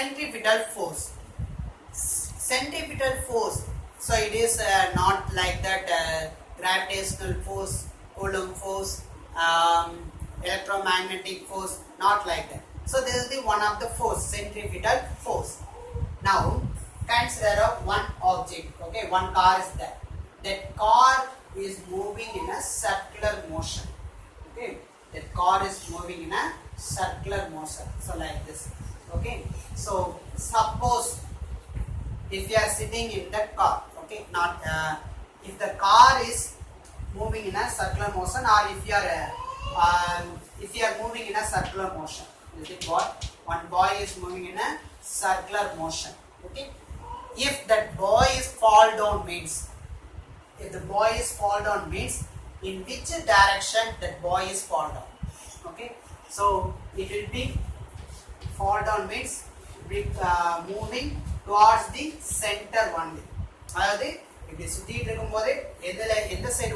centripetal force. Centripetal force. So it is not like that gravitational force, Coulomb force, electromagnetic force, not like that. So this is the one of the force, centripetal force. Now consider one object. Okay, one car is there. That car is moving in a circular motion. Okay, that car is moving in a circular motion. So like this. Okay, so suppose if you are sitting in the car, okay, not if the car is moving in a circular motion, or if you are moving in a circular motion, is it what? One boy is moving in a circular motion. Okay, if that boy is fall down means, if the boy is fall down means in which direction that boy is fall down. Okay, so it will be fall down means moving towards the center only. அதாவது இப்படி சுத்திட்டு இருக்கும்போது எந்த side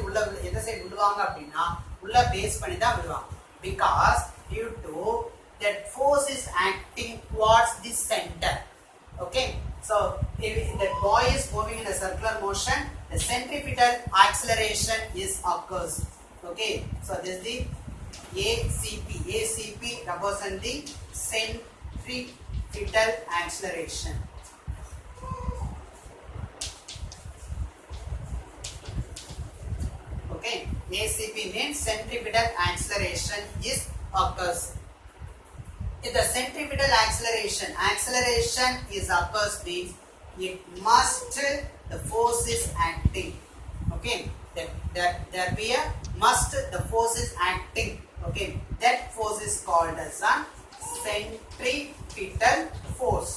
விழுவாங்க அப்படின்னா உள்ள base பண்ணி தான் விழுவாங்க. Because due to that force is acting towards the center. Okay, so if that boy is moving in a circular motion, the centripetal acceleration is occurs. Okay, so this is the ACP. ACP represents the centripetal acceleration. Okay, ACP means centripetal acceleration is occurs. If the centripetal acceleration is occurs means it must the force is acting. Okay, there be a must the force is acting. Okay, that force is called as a centripetal force.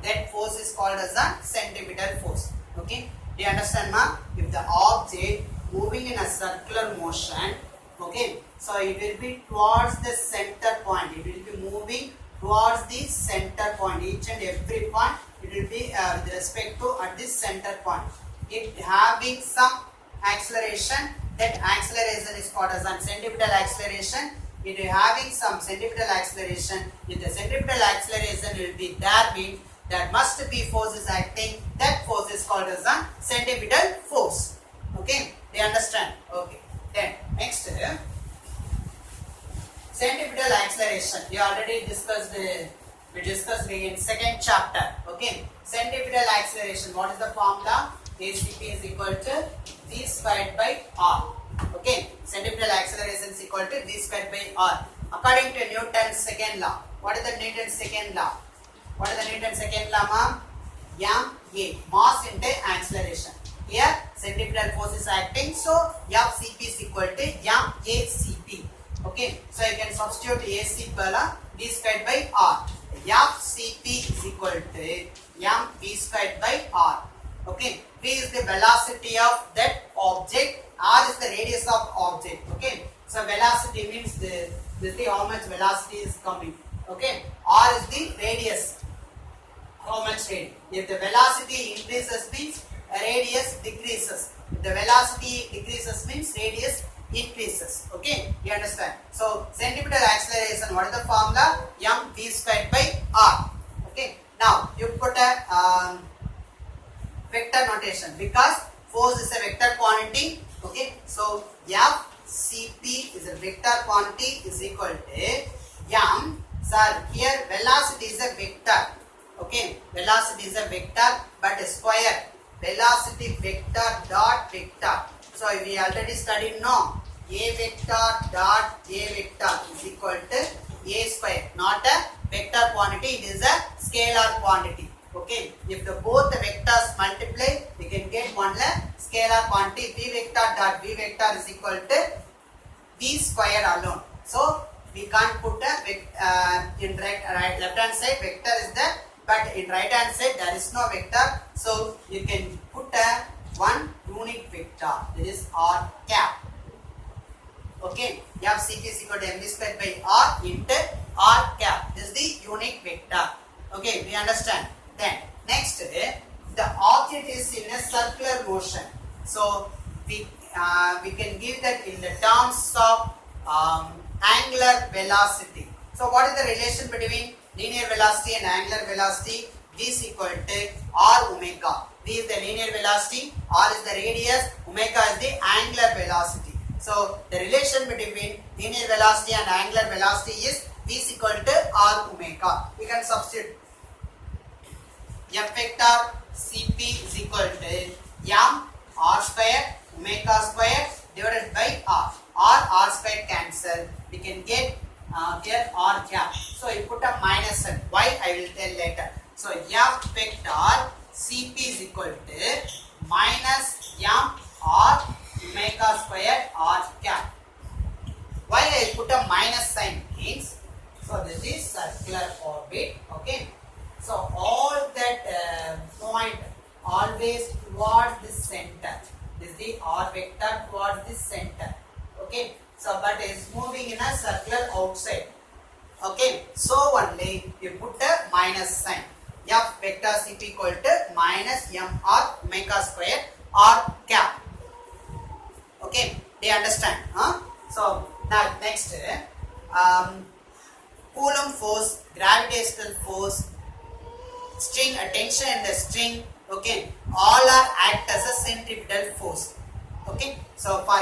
That force is called as a centripetal force. Okay, do you understand, ma? If the object moving in a circular motion, okay, so it will be towards the center point. It will be moving towards the center point. Each and every point it will be with respect to at this center point. It having some acceleration. That acceleration is called as a centripetal acceleration. It is having some centripetal acceleration. If the centripetal acceleration will be there, means there must be forces acting. That force is called as a centripetal force. Okay, do you understand? Okay. Then next, centripetal acceleration. We already discussed. We discussed in second chapter. Okay, centripetal acceleration. What is the formula? ACP is equal to v squared by r. Okay, centripetal acceleration is equal to v squared by r. According to Newton's second law. What is the Newton's second law? What is the Newton's second law, ma'am? Ma, mass into acceleration. Here centripetal force is acting, so FCP is equal to MACP. Okay, so you can substitute AC per v squared by r. FCP is equal to mv squared by r. Okay, v is the velocity of that object, r is the radius of object. Okay, so velocity means this how much velocity is coming. Okay, r is the radius, how much radius. If the velocity increases means radius decreases. If the velocity decreases means radius increases. Okay, you understand? So centripetal acceleration, what is the formula? mv squared by r. Okay, now you put a vector notation because force is a vector quantity. Okay, so FCP is a vector quantity is equal to m. Sir, here velocity is a vector. Okay, velocity is a vector but a square. Velocity vector dot vector. So we already studied, no? A vector dot a vector is equal to a square. Not a vector quantity, it is a scalar quantity. Okay, if the both the vectors multiply, we can get one scalar quantity. V vector dot v vector is equal to v square alone. So we can't put a in left hand side vector is there, but in right hand side there is no vector. So you can put a one unique vector, that is r cap. Okay, FCP is equal to mv squared by r into r cap. This is the unique vector. Okay, we understand. Then next, the object is in a circular motion. So we can give that in the terms of angular velocity. So what is the relation between linear velocity and angular velocity. V is equal to r omega. V is the linear velocity, r is the radius, omega is the angular velocity. So the relation between linear velocity and angular velocity is V is equal to r omega. We can substitute F vector Cp is equal to m r square omega square divided by r square cancel. We can get here r cap. So you put a minus and why I will tell later. So F vector Cp is equal to minus m r omega square r cap. Why I put a minus sign means, so this is circular orbit, okay. So all that point always towards the center. This is the r vector towards the center, okay. So but it is moving in a circular outside, okay. So only you put a minus sign. F vector Cp equal to minus m r omega square r cap. Okay, do you understand? So now next, Coulomb force, gravitational force, string, tension in the string, okay, all are act as a centripetal force. Okay, so for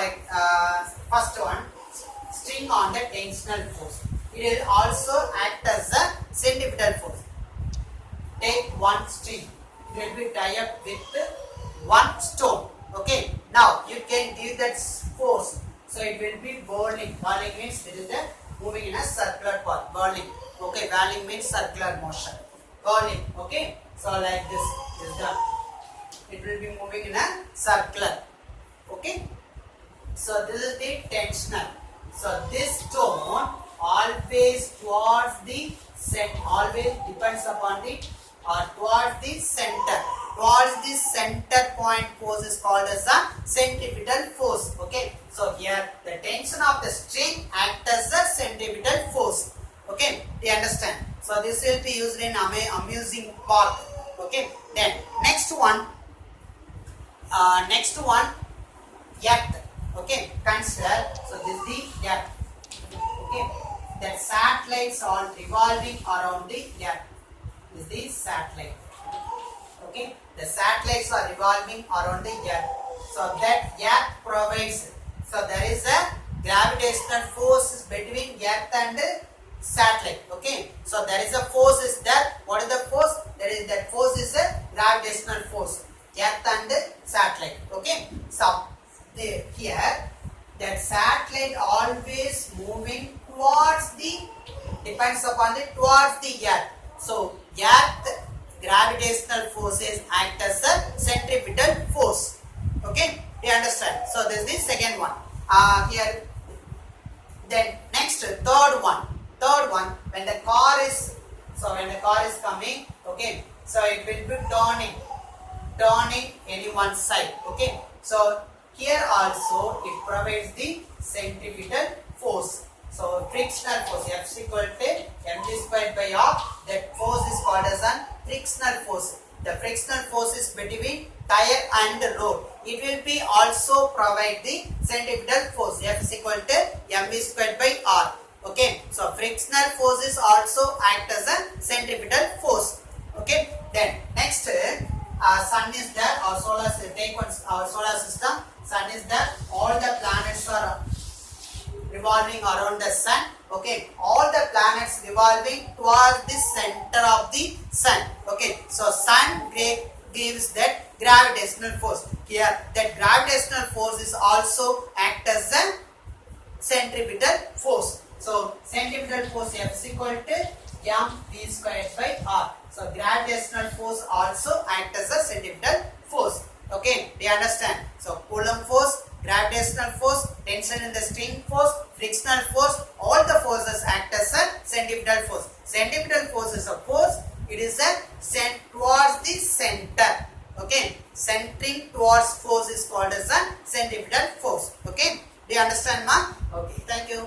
first one, string on the tensional force, it will also act as a centripetal force. Take one string, it will be tied up with one stone. Okay, now you can give that force, so it will be whirling. Whirling means it is moving in a circular path. Whirling, okay, whirling means circular motion. Whirling, okay, so like this is done. It will be moving in a circular, okay. So this is the tensional. So this stone always towards the center, always depends upon the towards the center. Towards the center point force is called as a centripetal force. Okay. So here the tension of the string acts as a centripetal force. Okay. Do you understand? So this will be used in amusing part. Okay. Then next one. Earth. Okay. Consider. So this is the Earth. Okay. That satellites are revolving around the Earth. This is the satellite. Okay, the satellites are revolving around the Earth. So that Earth provides. So there is a gravitational force between Earth and satellite. Okay, so there is a force is there. What is the force? There is that force is a gravitational force. Earth and satellite. Okay, so here that satellite always moving towards the depends upon the towards the Earth. So Earth gravitational forces act as a centripetal force. Okay, do you understand? So this is the second one. Here, then next third one. When the car is coming, okay, so it will be turning any one side. Okay, so here also it provides the centripetal force. So frictional force F is equal to mg squared by r. That force is called as a frictional force. The frictional force is between tire and road. It will be also provide the centripetal force. F is equal to mv squared by r. Okay. So frictional force is also act as a centripetal force. Okay. Then next, sun is there. Our solar system. Sun is there. All the planets are revolving around the sun. Okay, all the planets revolving towards the center of the sun. Okay, so sun gives that gravitational force. Here that gravitational force is also act as a centripetal force. So centripetal force F is equal to mv squared by r. So gravitational force also act as a centripetal force. Okay, do you understand? So Coulomb force, gravitational force, tension in the string force, frictional force, all the forces act as a centripetal force. Centripetal force is a force, it is a sent towards the center. Okay, centering towards force is called as a centripetal force. Okay, do you understand, ma? Okay, thank you.